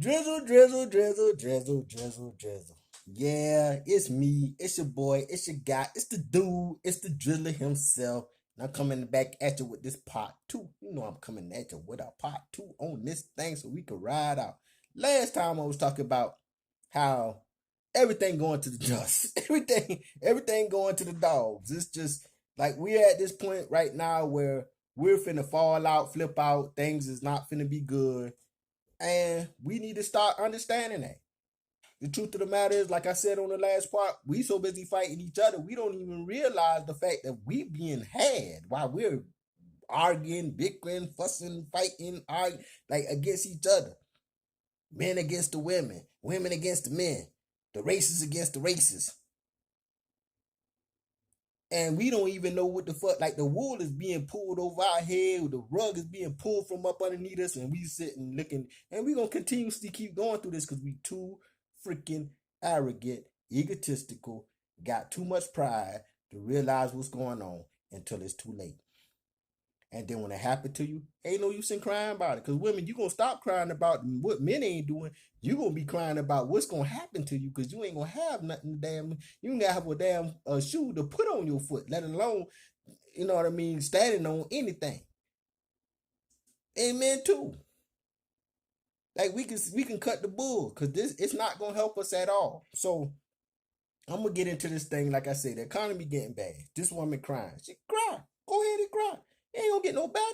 Drizzle, drizzle, drizzle, drizzle, drizzle, drizzle. Yeah, it's me. It's your boy. It's your guy. It's the dude. It's the drizzler himself. And I'm coming back at you with this part 2. You know I'm coming at you with a part 2 on this thing so we can ride out. Last time I was talking about how everything going to the dust. everything going to the dogs. It's just like we're at this point right now where we're finna fall out, flip out. Things is not finna be good. And we need to start understanding that. The truth of the matter is, like I said on the last part, we so busy fighting each other, we don't even realize the fact that we being had while we're arguing, bickering, fussing, fighting, like against each other. Men against the women, women against the men, the races against the races. And we don't even know what the fuck, like the wool is being pulled over our head, the rug is being pulled from up underneath us, and we sitting looking, and we gonna continuously keep going through this because we too freaking arrogant, egotistical, got too much pride to realize what's going on until it's too late. And then when it happened to you, ain't no use in crying about it. Because women, you gonna stop crying about what men ain't doing. You gonna be crying about what's gonna happen to you because you ain't gonna have nothing damn. You ain't gonna have a damn shoe to put on your foot, let alone, you know what I mean, standing on anything. Amen too. Like we can cut the bull because it's not gonna help us at all. So I'm gonna get into this thing. Like I said, the economy getting bad. This woman crying. She cry. Go ahead and cry. It ain't gonna get no better.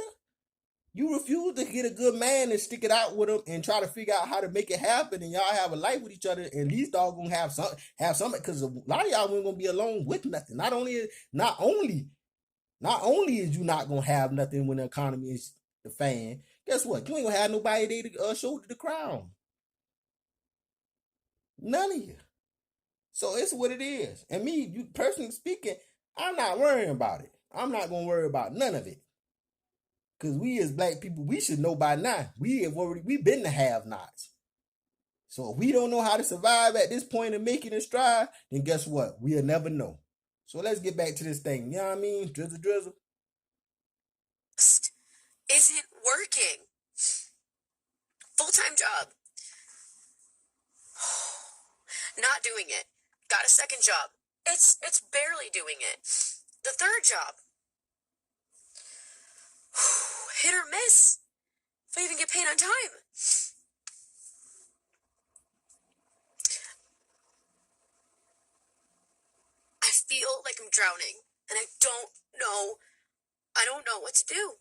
You refuse to get a good man and stick it out with him and try to figure out how to make it happen, and y'all have a life with each other. And these dogs gonna have something because a lot of y'all ain't gonna be alone with nothing. Not only is you not gonna have nothing when the economy is the fan. Guess what? You ain't gonna have nobody there to shoulder the crown. None of you. So it's what it is. And me, you personally speaking, I'm not worrying about it. I'm not gonna worry about none of it. Because we as black people, we should know by now. We've been the have-nots. So if we don't know how to survive at this point and make it in stride, then guess what? We'll never know. So let's get back to this thing. You know what I mean? Drizzle, drizzle. Isn't working. Full-time job. Not doing it. Got a second job. It's barely doing it. The third job. Hit or miss. If I even get paid on time. I feel like I'm drowning, and I don't know what to do.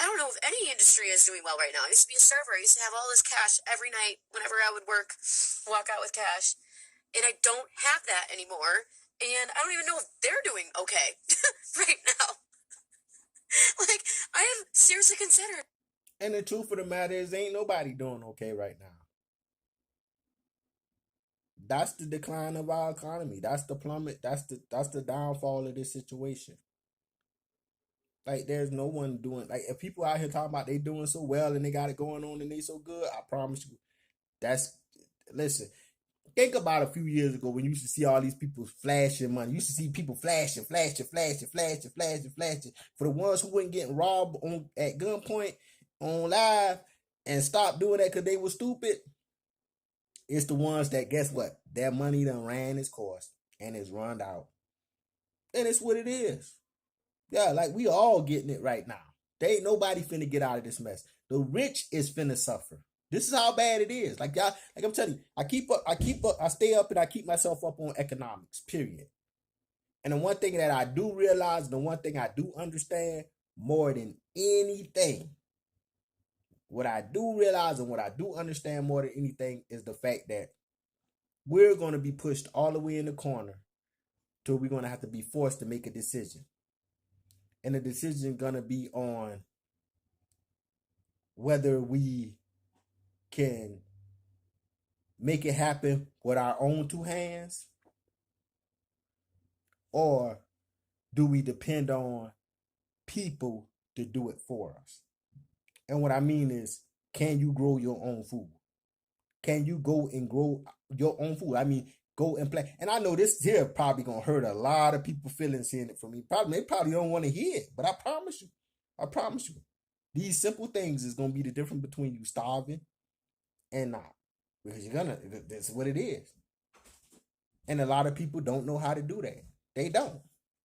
I don't know if any industry is doing well right now. I used to be a server. I used to have all this cash every night whenever I would walk out with cash. And I don't have that anymore. And I don't even know if they're doing okay right now. Like, I have seriously considered. And the truth of the matter is, ain't nobody doing okay right now. That's the decline of our economy. That's the plummet. That's the downfall of this situation. Like there's no one doing, like if people out here talking about they doing so well and they got it going on and they so good, I promise you, listen. Think about a few years ago when you used to see all these people flashing money. You used to see people flashing. For the ones who weren't getting robbed at gunpoint on live and stopped doing that because they were stupid, it's the ones that, guess what? Their money done ran its course and it's run out. And it's what it is. Yeah, like we all getting it right now. There ain't nobody finna get out of this mess. The rich is finna suffer. This is how bad it is. Like y'all, like I'm telling you, I stay up and I keep myself up on economics, period. And the one thing that I do realize, the one thing I do understand more than anything, what I do realize and what I do understand more than anything is the fact that we're going to be pushed all the way in the corner till we're going to have to be forced to make a decision. And the decision is going to be on whether we can make it happen with our own two hands, or do we depend on people to do it for us? And what I mean is, can you grow your own food? Can you go and grow your own food? I mean, go and play. And I know this here probably gonna hurt a lot of people feelings hearing it from me. They probably don't want to hear it, but I promise you, these simple things is gonna be the difference between you starving and not. Because that's what it is. And a lot of people don't know how to do that. They don't.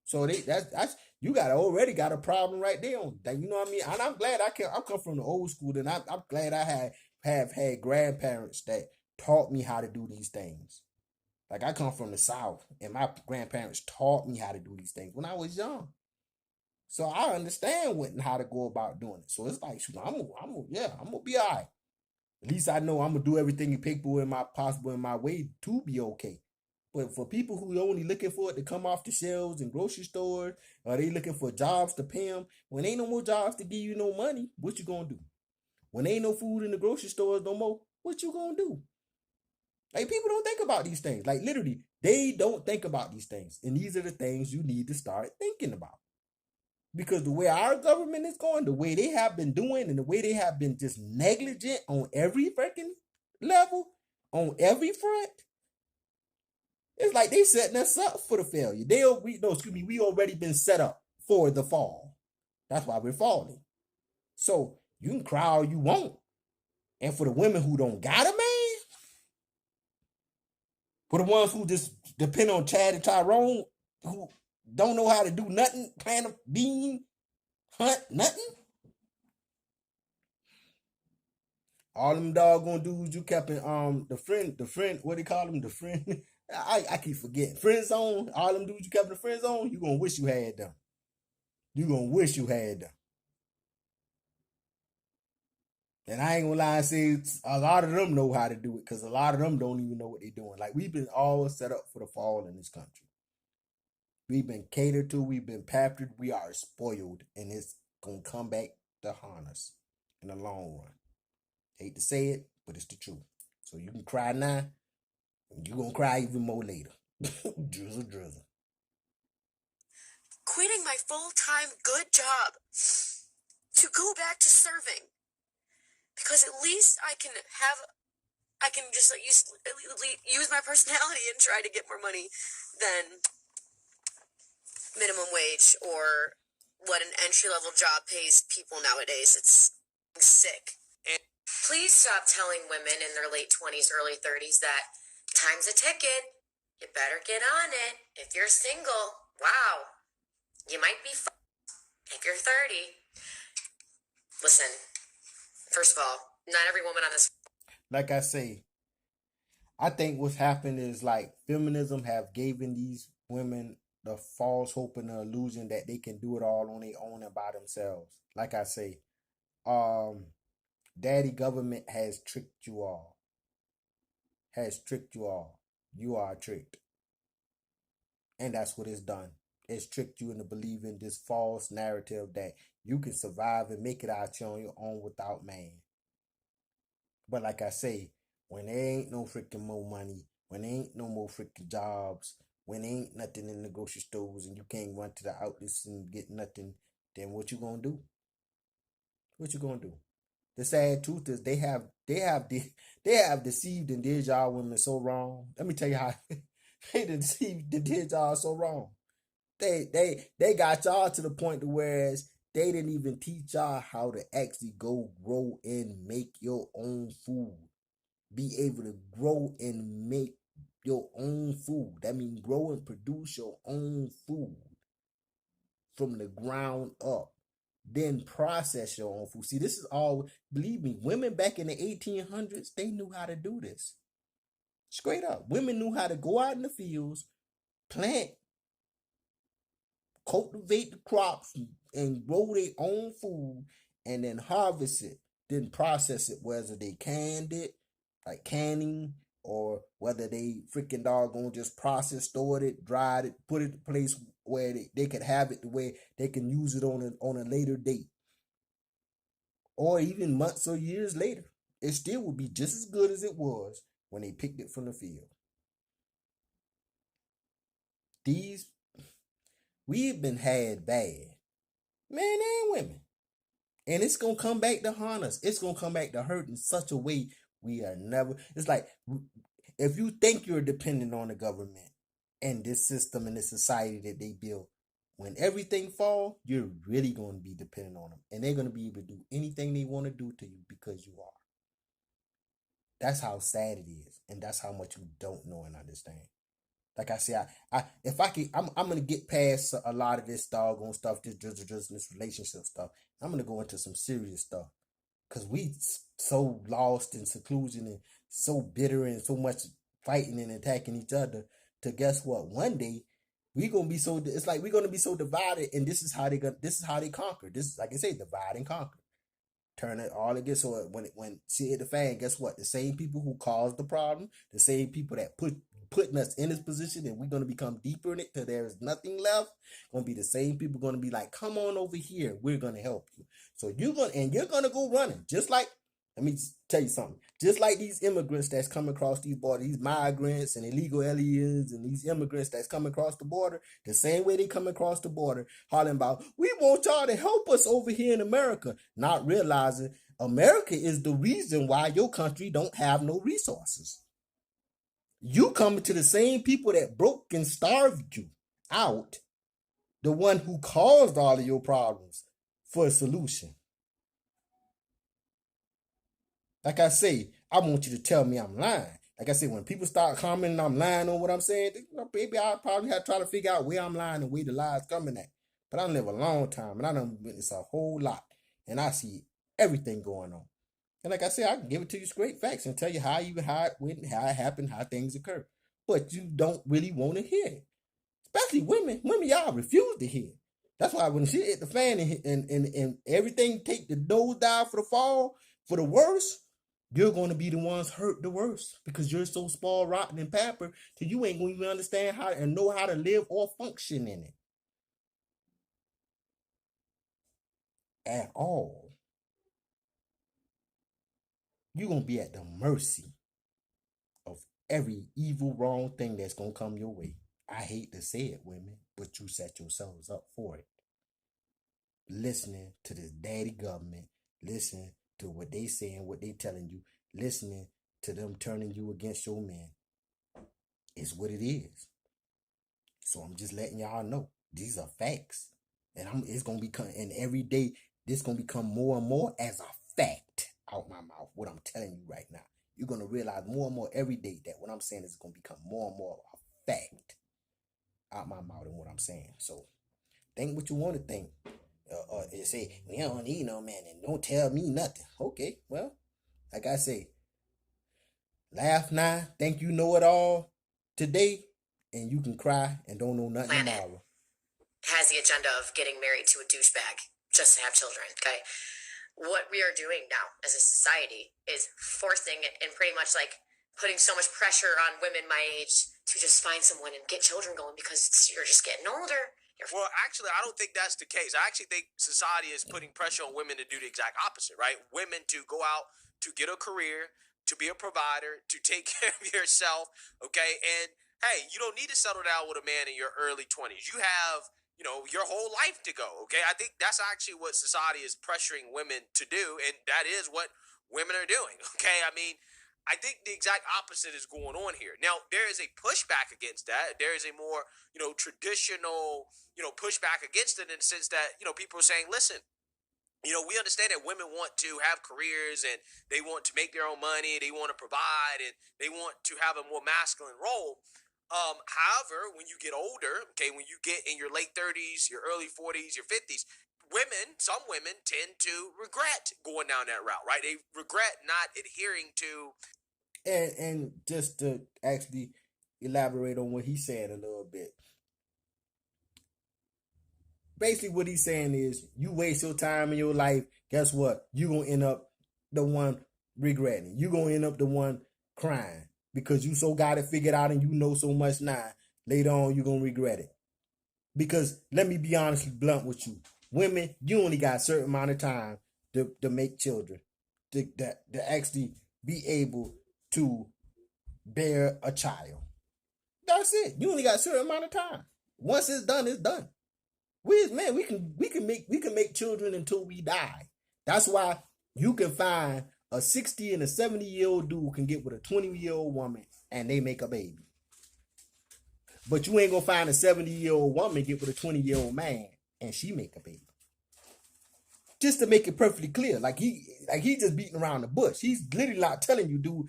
So that's you already got a problem right there on that. You know what I mean? And I'm glad I come from the old school, and I'm glad I have had grandparents that taught me how to do these things. Like I come from the South, and my grandparents taught me how to do these things when I was young. So I understand what and how to go about doing it. So it's like, I'm gonna be all right. At least I know I'm gonna do everything possible in my way to be okay. But for people who are only looking for it to come off the shelves in grocery stores, or they looking for jobs to pay them, when ain't no more jobs to give you no money, what you gonna do? When ain't no food in the grocery stores no more, what you gonna do? Like, people don't think about these things. Like, literally, they don't think about these things. And these are the things you need to start thinking about. Because the way our government is going, the way they have been doing, and the way they have been just negligent on every freaking level, on every front, it's like they setting us up for the failure. We already been set up for the fall. That's why we're falling. So you can cry all you want. And for the women who don't got a man, for the ones who just depend on Chad and Tyrone, who don't know how to do nothing, plant a bean, hunt, nothing. All them doggone dudes you kept in the friend, what they call them, the friend. I keep forgetting. Friend zone. All them dudes you kept in the friend zone, you gonna wish you had them. You gonna wish you had them. And I ain't gonna lie and say a lot of them know how to do it, because a lot of them don't even know what they're doing. Like, we've been all set up for the fall in this country. We've been catered to, we've been pampered, we are spoiled, and it's gonna come back to haunt us in the long run. Hate to say it, but it's the truth. So you can cry now, and you're gonna cry even more later. Drizzle, drizzle. Quitting my full-time good job to go back to serving, because at least I can just like use my personality and try to get more money than minimum wage or what an entry-level job pays people nowadays. It's sick. Please stop telling women in their late 20s, early 30s that time's a ticket. You better get on it. If you're single, wow, you might be if you're 30. Listen, first of all, not every woman on this. Like I say, I think what's happened is, like, feminism have given these women the false hope and the illusion that they can do it all on their own and by themselves. Like I say, daddy government has tricked you all. Has tricked you all. You are tricked. And that's what it's done. It's tricked you into believing this false narrative that you can survive and make it out here on your own without man. But like I say, when there ain't no freaking more money, when there ain't no more freaking jobs, when there ain't nothing in the grocery stores and you can't run to the outlets and get nothing, then what you gonna do? What you gonna do? The sad truth is they have deceived and did y'all women so wrong. Let me tell you how they deceived and did y'all so wrong. They got y'all to the point to whereas they didn't even teach y'all how to actually go grow and make your own food. Be able to grow and make your own food. That means grow and produce your own food from the ground up. Then process your own food. See, this is all, believe me, women back in the 1800s, they knew how to do this. Straight up. Women knew how to go out in the fields, plant, cultivate the crops, and grow their own food, and then harvest it, then process it, whether they canned it, like canning, or whether they freaking doggone just processed, stored it, dried it, put it in a place where they could have it the way they can use it on a later date. Or even months or years later. It still would be just as good as it was when they picked it from the field. We've been had bad, men and women. And it's going to come back to haunt us. It's going to come back to hurt in such a way we are never. It's like, if you think you're dependent on the government and this system and this society that they built, when everything fall, you're really going to be dependent on them. And they're going to be able to do anything they want to do to you because you are. That's how sad it is, and that's how much you don't know and understand. Like I said, if I can, I'm gonna get past a lot of this doggone stuff, this relationship stuff. I'm gonna go into some serious stuff, cause we so lost in seclusion and so bitter and so much fighting and attacking each other. To guess what? One day we gonna be so. It's like we're gonna be so divided, and this is how they go. This is how they conquer. This is, like I say, divide and conquer. Turn it all against. So when shit hit the fan, guess what? The same people who caused the problem, the same people that putting us in this position, and we're gonna become deeper in it till there is nothing left. Gonna be the same people gonna be like, come on over here, we're gonna help you. So you're gonna go running, just like. Let me tell you something. Just like these immigrants that's coming across these borders, these migrants and illegal aliens and these immigrants that's coming across the border, the same way they come across the border, hollering about, we want y'all to help us over here in America, not realizing America is the reason why your country don't have no resources. You coming to the same people that broke and starved you out, the one who caused all of your problems, for a solution. Like I say, I want you to tell me I'm lying. Like I say, when people start commenting I'm lying on what I'm saying, baby, I'll probably have to try to figure out where I'm lying and where the lie's coming at. But I live a long time, and I done witnessed a whole lot, and I see everything going on. And like I said, I can give it to you straight facts and tell you how it went, how it happened, how things occur. But you don't really want to hear it. Especially women. Women, y'all refuse to hear. That's why when shit hit the fan and everything take the nose dive for the fall, for the worst, you're going to be the ones hurt the worst, because you're so spoiled, rotten, and pampered till you ain't going to even understand how and know how to live or function in it at all. You're going to be at the mercy of every evil, wrong thing that's going to come your way. I hate to say it, women, but you set yourselves up for it. Listening to this daddy government, listening to what they saying, what they telling you, listening to them turning you against your man, is what it is. So I'm just letting y'all know these are facts, and it's gonna become, and every day this gonna become more and more as a fact out my mouth. What I'm telling you right now, you're gonna realize more and more every day that what I'm saying is gonna become more and more a fact out my mouth and what I'm saying. So think what you want to think. They say, we don't need no man, and don't tell me nothing. Okay, well, like I say, laugh now, think you know it all today, and you can cry and don't know nothing tomorrow. Has the agenda of getting married to a douchebag just to have children, okay? What we are doing now as a society is forcing and pretty much like putting so much pressure on women my age to just find someone and get children going because you're just getting older. Well, actually, I don't think that's the case. I actually think society is putting pressure on women to do the exact opposite, right? Women to go out, to get a career, to be a provider, to take care of yourself, okay? And hey, you don't need to settle down with a man in your early 20s. You have, your whole life to go, okay? I think that's actually what society is pressuring women to do, and that is what women are doing, okay? I mean, I think the exact opposite is going on here. Now, there is a pushback against that. There is a more, traditional, pushback against it in the sense that, people are saying, listen, we understand that women want to have careers and they want to make their own money. They want to provide and they want to have a more masculine role. However, when you get older, okay, when you get in your late 30s, your early 40s, your 50s, some women tend to regret going down that route, right? They regret not adhering to. And just to actually elaborate on what he's saying a little bit. Basically, what he's saying is, you waste your time in your life, guess what? You're going to end up the one regretting. You're going to end up the one crying because you so got it figured out and you know so much now. Later on, you're going to regret it. Because let me be honestly blunt with you. Women, you only got a certain amount of time to make children, to actually be able to bear a child. That's it. You only got a certain amount of time. Once it's done, it's done. We can make children until we die. That's why you can find a 60 and a 70-year-old dude can get with a 20-year-old woman and they make a baby. But you ain't gonna find a 70-year-old woman get with a 20-year-old man and she make a baby. just to make it perfectly clear, like he just beating around the bush. He's literally not telling you, dude.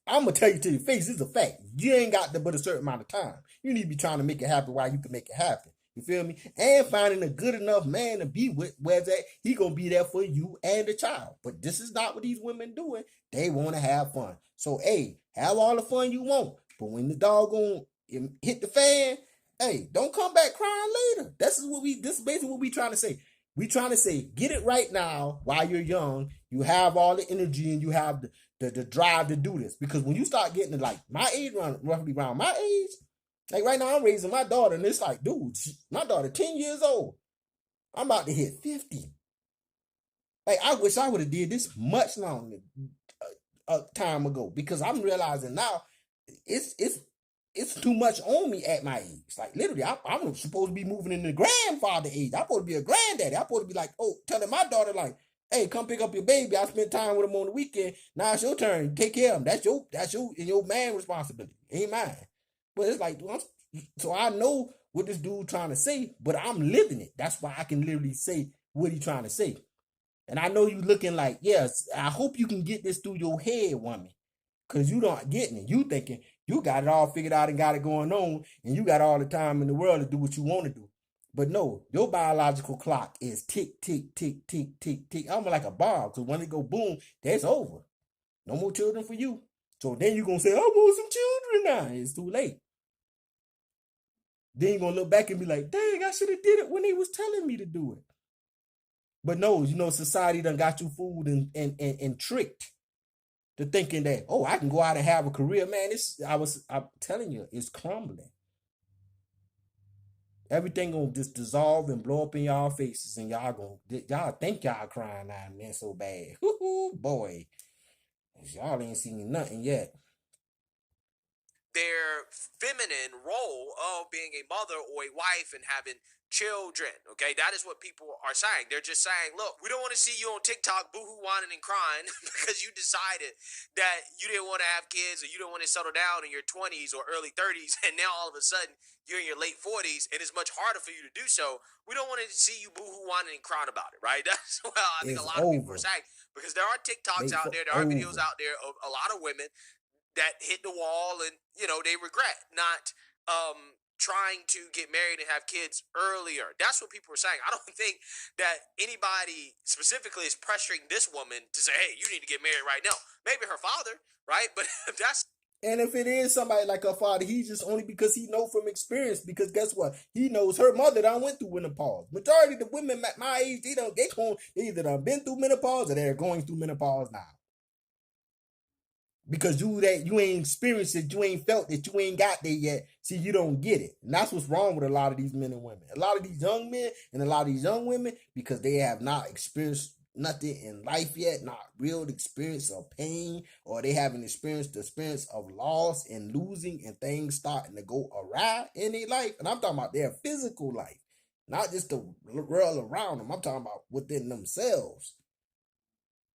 I'm gonna tell you to your face. It's a fact. You ain't got but a certain amount of time. You need to be trying to make it happen while you can make it happen. You feel me? And finding a good enough man to be with, where that he gonna be there for you and the child. But this is not what these women doing. They want to have fun. So hey, have all the fun you want. But when the dog gonna hit the fan, hey, don't come back crying later. This is basically what we trying to say. We trying to say, get it right now while you're young. You have all the energy and you have the drive to do this. Because when you start getting to like my age, roughly around my age, like right now I'm raising my daughter and it's like, dude, my daughter 10 years old. I'm about to hit 50. Like I wish I would have did this much longer time ago, because I'm realizing now it's too much on me at my age. Like literally, I'm supposed to be moving in the grandfather age. I'm supposed to be a granddaddy. I'm supposed to be like, oh, telling my daughter like, hey, come pick up your baby. I spent time with him on the weekend. Now it's your turn. Take care of him. That's your man responsibility. Ain't mine. But it's like, so I know what this dude trying to say, but I'm living it. That's why I can literally say what he trying to say. And I know you looking like, yes, I hope you can get this through your head, woman. Because you not getting it. You thinking you got it all figured out and got it going on, and you got all the time in the world to do what you want to do. But no, your biological clock is tick, tick, tick, tick, tick, tick. Almost like a bomb. Because when it go boom, that's over. No more children for you. So then you're going to say, I want some children now. It's too late. Then you're going to look back and be like, dang, I should have did it when they was telling me to do it. But no, society done got you fooled and tricked to thinking that, oh, I can go out and have a career. Man, I'm telling you, it's crumbling. Everything gonna just dissolve and blow up in y'all faces, and y'all think y'all crying now, man, so bad. Boy, y'all ain't seen nothing yet. Their feminine role of being a mother or a wife and having children. Okay, that is what people are saying. They're just saying, look, we don't want to see you on TikTok boohoo whining and crying because you decided that you didn't want to have kids or you don't want to settle down in your 20s or early 30s, and now all of a sudden you're in your late 40s and it's much harder for you to do so. We don't want to see you boohoo whining and crying about it, right? That's what I think a lot of people are saying, because there are TikToks out there, there are videos out there of a lot of women that hit the wall and they regret not trying to get married and have kids earlier. That's what people are saying. I don't think that anybody specifically is pressuring this woman to say, hey, you need to get married right now. Maybe her father, right? But that's... And if it is somebody like her father, he's just only because he know from experience. Because guess what? He knows her mother done went through menopause. Majority of the women at my age, they either done been through menopause or they're going through menopause now. Because you ain't experienced it, you ain't felt it, you ain't got there yet. See, you don't get it. And that's what's wrong with a lot of these men and women. A lot of these young men and a lot of these young women, because they have not experienced nothing in life yet, not real experience of pain, or they haven't experienced the experience of loss and losing and things starting to go awry in their life. And I'm talking about their physical life, not just the world around them. I'm talking about within themselves.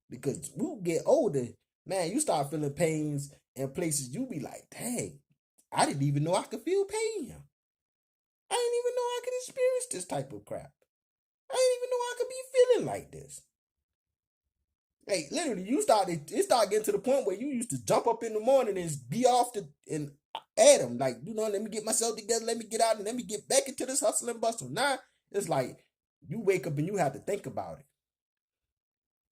Because we get older, man, you start feeling pains in places you be like, dang, I didn't even know I could feel pain. I didn't even know I could experience this type of crap. I didn't even know I could be feeling like this. Hey, literally, it started getting to the point where you used to jump up in the morning and be off and at them. Like, let me get myself together, let me get out and let me get back into this hustle and bustle. Now, it's like, you wake up and you have to think about it.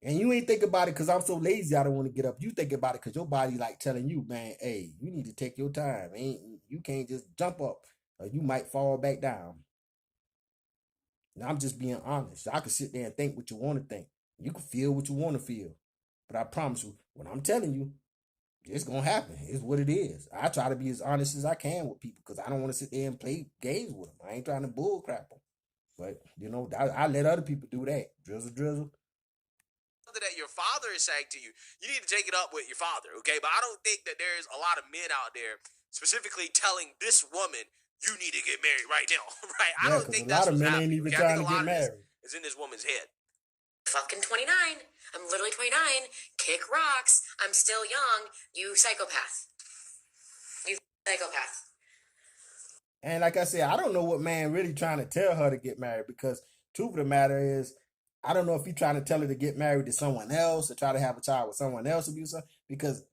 And you ain't think about it because I'm so lazy I don't want to get up. You think about it because your body like telling you, man, hey, you need to take your time. You can't just jump up or you might fall back down. Now, I'm just being honest. I can sit there and think what you want to think. You can feel what you want to feel. But I promise you, what I'm telling you, it's going to happen. It's what it is. I try to be as honest as I can with people because I don't want to sit there and play games with them. I ain't trying to bull crap them. But, I let other people do that. Drizzle. That your father is saying to you, you need to take it up with your father, okay? But I don't think that there's a lot of men out there specifically telling this woman, you need to get married right now, right? I don't think that's what's happening. A lot of men ain't even trying to get married. It's in this woman's head. Fucking 29. I'm literally 29. Kick rocks. I'm still young. You psychopath. You psychopath. And like I said, I don't know what man really trying to tell her to get married, because truth of the matter is, I don't know if he's trying to tell her to get married to someone else or try to have a child with someone else, abuser, because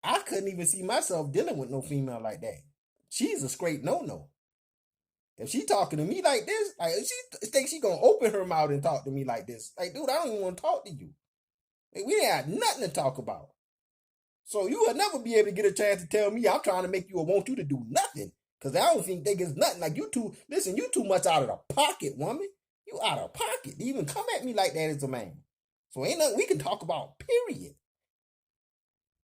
I couldn't even see myself dealing with no female like that. She's a straight no-no. If she talking to me like this, like if she thinks she gonna open her mouth and talk to me like this, like, dude, I don't even want to talk to you. Like, we ain't had nothing to talk about. So you will never be able to get a chance to tell me I'm trying to make you or want you to do nothing. Because I don't think it's nothing. Like, you too much out of the pocket, woman. You out of pocket to even come at me like that as a man. So ain't nothing we can talk about, period.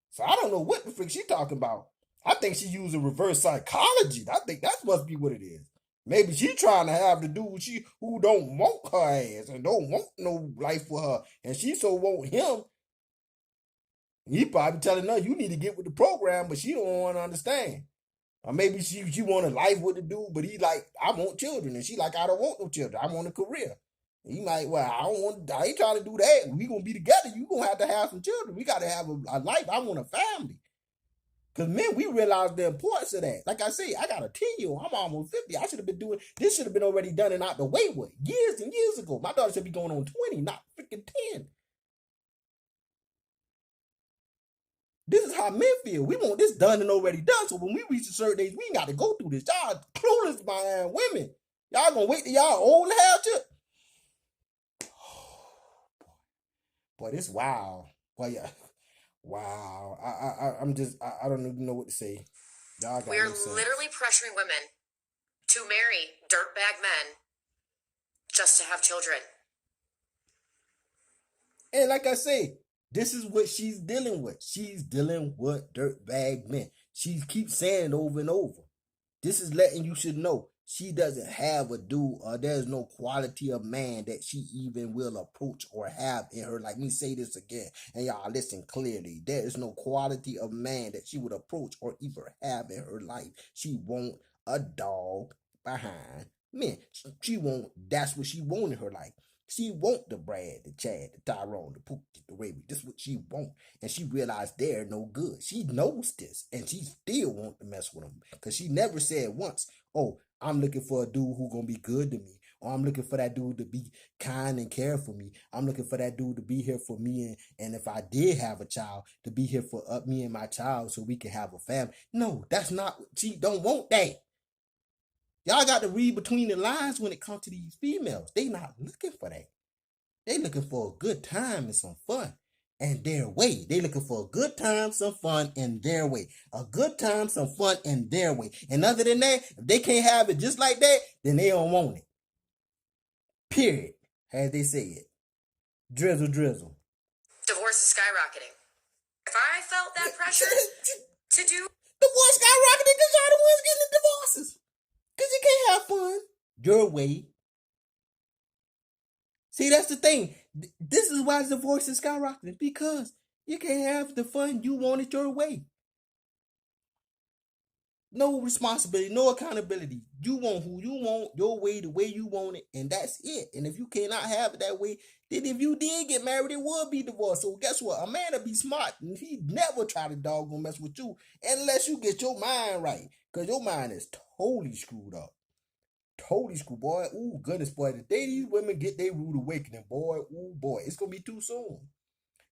So I don't know what the frick she talking about. I think she using reverse psychology. I think that must be what it is. Maybe she trying to have the dude who don't want her ass and don't want no life for her. And she so want him. He probably telling her, you need to get with the program, but she don't want to understand. Or maybe she want a life with the dude, but he like, I want children. And she like, I don't want no children. I want a career. And he like, well, I ain't trying to do that. We going to be together. You going to have some children. We got to have a life. I want a family. Because men, we realize the importance of that. Like I say, I got a 10-year-old. I'm almost 50. I should have been doing, this should have been already done and out the way with years and years ago. My daughter should be going on 20, not freaking 10. This is how men feel. We want this done and already done. So when we reach a certain age, we ain't got to go through this. Y'all clueless behind women. Y'all gonna wait till y'all old and have children. Boy, this wild. Boy, yeah. Wow. I don't even know what to say. Y'all got We're no sense. literally pressuring women to marry dirtbag men just to have children. And like I say, this is what she's dealing with. She's dealing with dirtbag men. She keeps saying it over and over. This is letting you should know she doesn't have a dude, or there's no quality of man that she even will approach or have in her. Like me say this again, and y'all listen clearly. There is no quality of man that she would approach or even have in her life. She want a dog behind men. She want, that's what she want in her life. She want the Brad, the Chad, the Tyrone, the Pookie, the Raby. This is what she want. And she realized they're no good. She knows this. And she still want to mess with them. Because she never said once, oh, I'm looking for a dude who gonna be good to me. Or I'm looking for that dude to be kind and care for me. I'm looking for that dude to be here for me. And if I did have a child, to be here for me and my child so we can have a family. No, that's not, she don't want that. Y'all got to read between the lines when it comes to these females. They not looking for that. They looking for a good time and some fun in their way. They looking for a good time, some fun in their way. A good time, some fun in their way. And other than that, if they can't have it just like that, then they don't want it. Period. As they say it. Drizzle, drizzle. Divorce is skyrocketing. If I felt that pressure to do... Divorce skyrocketing because y'all the ones getting the divorces. Because you can't have fun your way. See, that's the thing. This is why divorce is skyrocketing. Because you can't have the fun you want it your way. No responsibility, no accountability. You want who you want, your way, the way you want it, and that's it. And if you cannot have it that way, then if you did get married, it would be divorce. So guess what? A man will be smart, and he never try to doggone mess with you unless you get your mind right. Because your mind is totally screwed up. Totally screwed, boy. Ooh, goodness, boy. The day these women get their rude awakening, boy, ooh, boy, it's going to be too soon.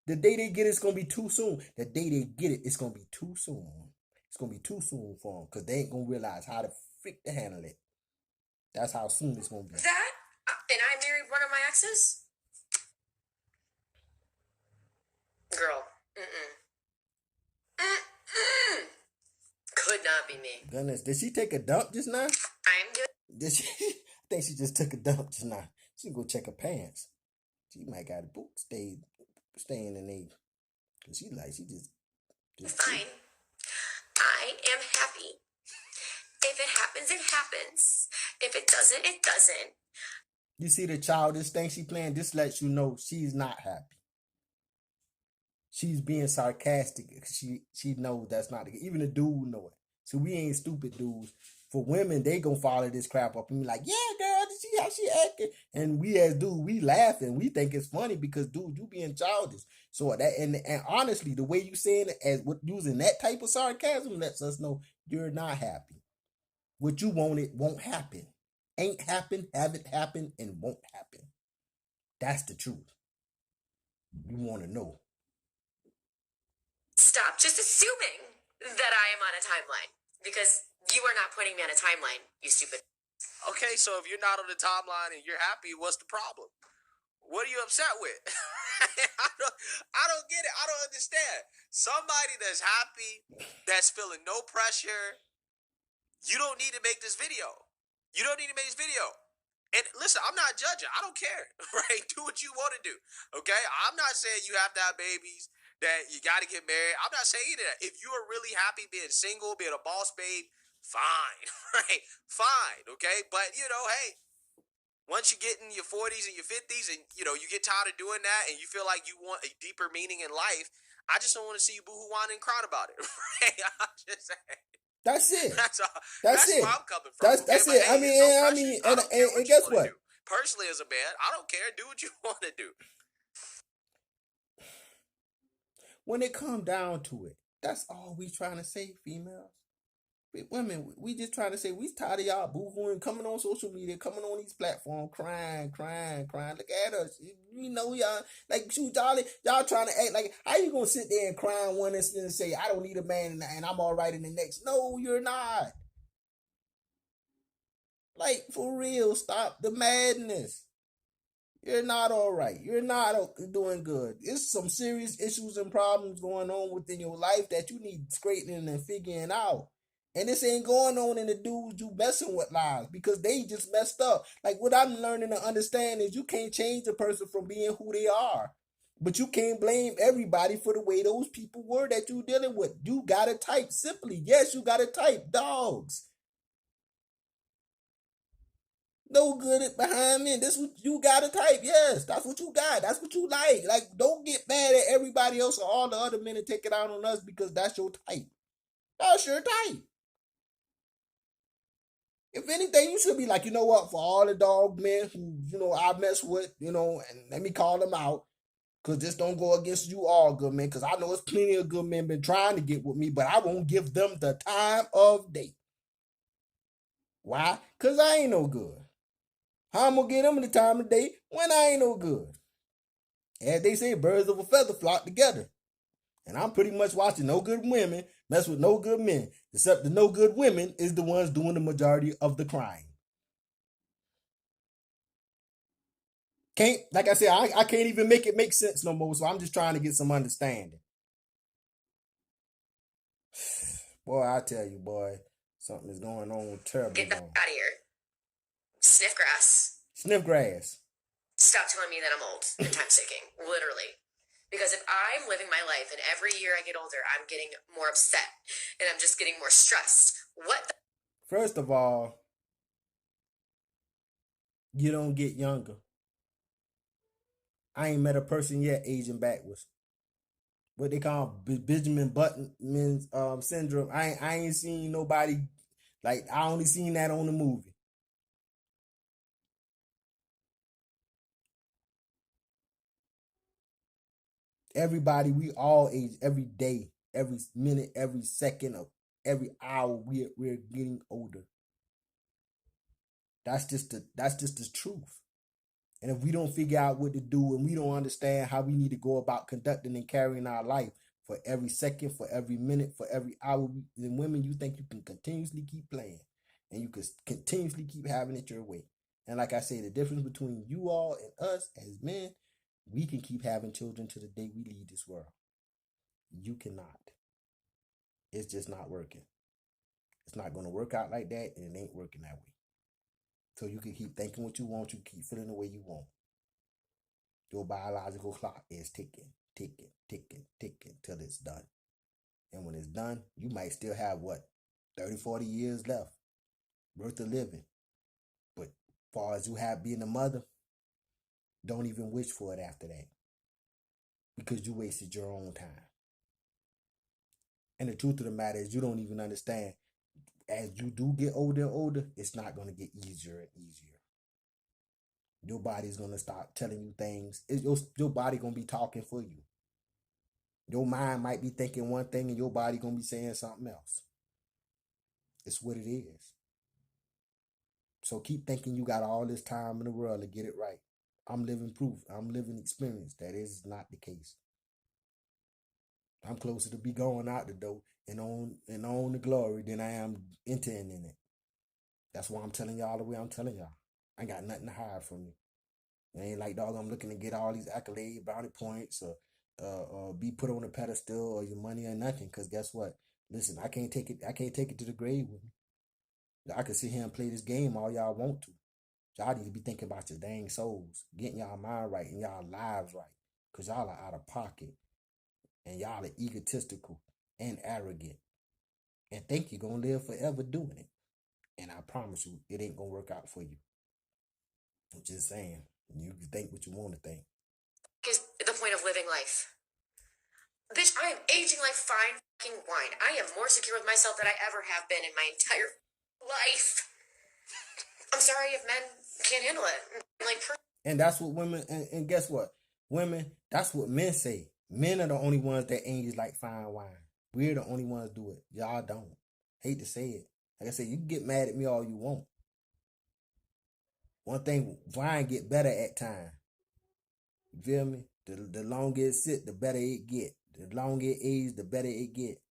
The day they get it, it's going to be too soon. The day they get it, it's going to be too soon. It's going to be too soon for them because they ain't going to realize how to freak to handle it. That's how soon it's going to be. That, and I married one of my exes? Girl, could not be me. Goodness, did she take a dump just now? I'm good. Did she? I think she just took a dump just now. She can go check her pants. She might got a boot staying in there. Cause she just fine. I am happy. If it happens, it happens. If it doesn't, it doesn't. You see the childish thing she playing? This lets you know she's not happy. She's being sarcastic. She knows that's not the case. Even the dude know it. So we ain't stupid dudes. For women, they gonna follow this crap up and be like, yeah, girl, did you see how she acting? And we as dudes, we laughing. We think it's funny because, dude, you being childish. So that and honestly, the way you saying it as with using that type of sarcasm lets us know you're not happy. What you wanted won't happen. Ain't happen, haven't happened, and won't happen. That's the truth. You want to know. Stop just assuming that I am on a timeline, because you are not putting me on a timeline, you stupid. Okay, so if you're not on the timeline and you're happy, what's the problem? What are you upset with? I don't get it. I don't understand. Somebody that's happy, that's feeling no pressure, you don't need to make this video. You don't need to make this video. And listen, I'm not judging. I don't care, right? Do what you want to do, okay? I'm not saying you have to have babies, that you got to get married. I'm not saying that. If you are really happy being single, being a boss babe, fine, right? Fine, okay? But, hey, once you get in your 40s and your 50s and, you get tired of doing that and you feel like you want a deeper meaning in life, I just don't want to see you boohoo whining and crying about it, right? I'm just saying. That's it. That's it. where I'm coming from. That's But it. hey, I don't care what you guess want what? to do. Personally, as a man, I don't care. Do what you want to do. When it come down to it, that's all we trying to say, females. Women, we just trying to say we tired of y'all boo-hooing, coming on social media, coming on these platforms, crying. Look at us. You know y'all, like, shoot, y'all trying to act like, how you gonna sit there and cry in one instant and say, I don't need a man and I'm all right in the next? No, you're not. Like, for real, stop the madness. You're not all right. You're not doing good. There's some serious issues and problems going on within your life that you need straightening and figuring out. And this ain't going on in the dudes you messing with lives, because they just messed up. Like, what I'm learning to understand is you can't change a person from being who they are. But you can't blame everybody for the way those people were that you dealing with. You gotta type simply. Yes, you gotta type dogs. No good behind me. This what you gotta type. Yes, that's what you got. That's what you like. Like, don't get mad at everybody else or all the other men and take it out on us because that's your type. That's your type. If anything, you should be like, you know what, for all the dog men who, I mess with, and let me call them out. Cause this don't go against you all good men. Cause I know there's plenty of good men been trying to get with me, but I won't give them the time of day. Why? Cause I ain't no good. How I'm gonna get them the time of day when I ain't no good? As they say, birds of a feather flock together. And I'm pretty much watching no good women mess with no good men. Except the no good women is the ones doing the majority of the crime. Like I said, I can't even make it make sense no more. So I'm just trying to get some understanding. Boy, I tell you, boy, something is going on terribly. Get that out of here. Sniff grass. Sniff grass. Stop telling me that I'm old and time ticking. Literally. Because if I'm living my life and every year I get older, I'm getting more upset and I'm just getting more stressed. First of all, you don't get younger. I ain't met a person yet aging backwards. What they call Benjamin Button's syndrome. I ain't seen nobody, like, I only seen that on the movie. Everybody, we all age every day, every minute, every second of every hour. We're getting older. That's just the truth. And if we don't figure out what to do and we don't understand how we need to go about conducting and carrying our life for every second, for every minute, for every hour, then women, you think you can continuously keep playing and you can continuously keep having it your way. And like I say, the difference between you all and us as men, we can keep having children to the day we leave this world. You cannot. It's just not working. It's not going to work out like that, and it ain't working that way. So you can keep thinking what you want, you keep feeling the way you want. Your biological clock is ticking till it's done. And when it's done, you might still have 30, 40 years left worth of living. But as far as you have being a mother, don't even wish for it after that. Because you wasted your own time. And the truth of the matter is you don't even understand. As you do get older and older, it's not going to get easier and easier. Your body's going to start telling you things. Your body going to be talking for you. Your mind might be thinking one thing and your body going to be saying something else. It's what it is. So keep thinking you got all this time in the world to get it right. I'm living proof. I'm living experience that is not the case. I'm closer to be going out the door and on the glory than I am entering in it. That's why I'm telling y'all the way I'm telling y'all. I ain't got nothing to hide from you. It ain't like, dog, I'm looking to get all these accolades, brownie points, or be put on a pedestal or your money or nothing. Cause guess what? Listen, I can't take it. I can't take it to the grave with me. I can sit here and play this game all y'all want to. Y'all need to be thinking about your dang souls, getting y'all mind right and y'all lives right. Cause y'all are out of pocket and y'all are egotistical and arrogant and think you're gonna live forever doing it. And I promise you, it ain't gonna work out for you. I'm just saying, you can think what you want to think. Is the point of living life. Bitch, I am aging like fine fucking wine. I am more secure with myself than I ever have been in my entire life. I'm sorry if men can't handle it. And that's what women, and guess what? Women, that's what men say. Men are the only ones that age like fine wine. We're the only ones do it. Y'all don't. Hate to say it. Like I said, you can get mad at me all you want. One thing, wine get better at time. You feel me? The longer it sit, the better it get. The longer it age, the better it get.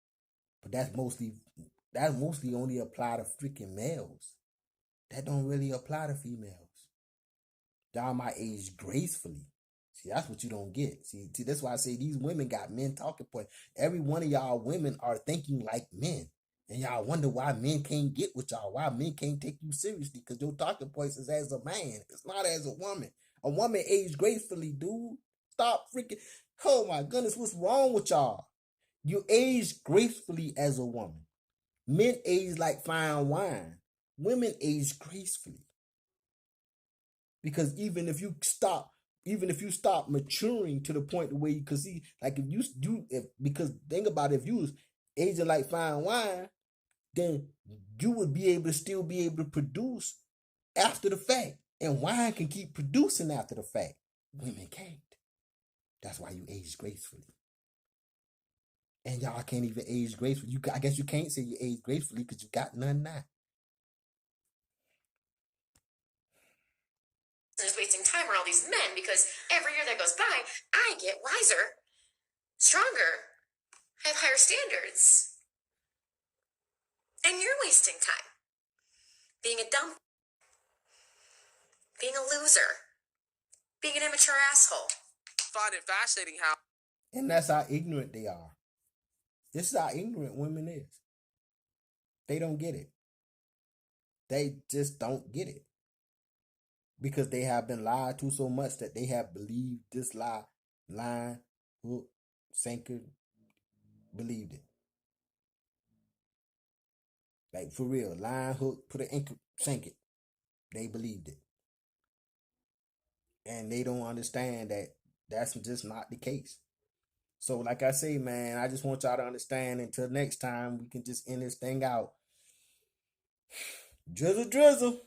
But that's mostly only apply to freaking males. That don't really apply to females. Y'all might age gracefully. See, that's what you don't get. See, that's why I say these women got men talking points. Every one of y'all women are thinking like men. And y'all wonder why men can't get with y'all, why men can't take you seriously, because your talking points is as a man. It's not as a woman. A woman aged gracefully, dude. Stop freaking. Oh my goodness, what's wrong with y'all? You age gracefully as a woman. Men age like fine wine. Women age gracefully. Because even if you stop maturing to the point where you could see, like because think about it, if you was aging like fine wine, then you would be able to still be able to produce after the fact. And wine can keep producing after the fact. Women can't. That's why you age gracefully. And y'all can't even age gracefully. I guess you can't say you age gracefully because you got none now. Just wasting time on all these men because every year that goes by, I get wiser, stronger, I have higher standards. And you're wasting time. Being a dumb, being a loser, being an immature asshole. I find it fascinating how. And that's how ignorant they are. This is how ignorant women is. They don't get it. They just don't get it. Because they have been lied to so much that they have believed this lie. Line, hook, sinker, believed it. Like for real, line, hook, put an anchor, sink it. They believed it. And they don't understand that that's just not the case. So like I say, man, I just want y'all to understand until next time we can just end this thing out. Drizzle, drizzle.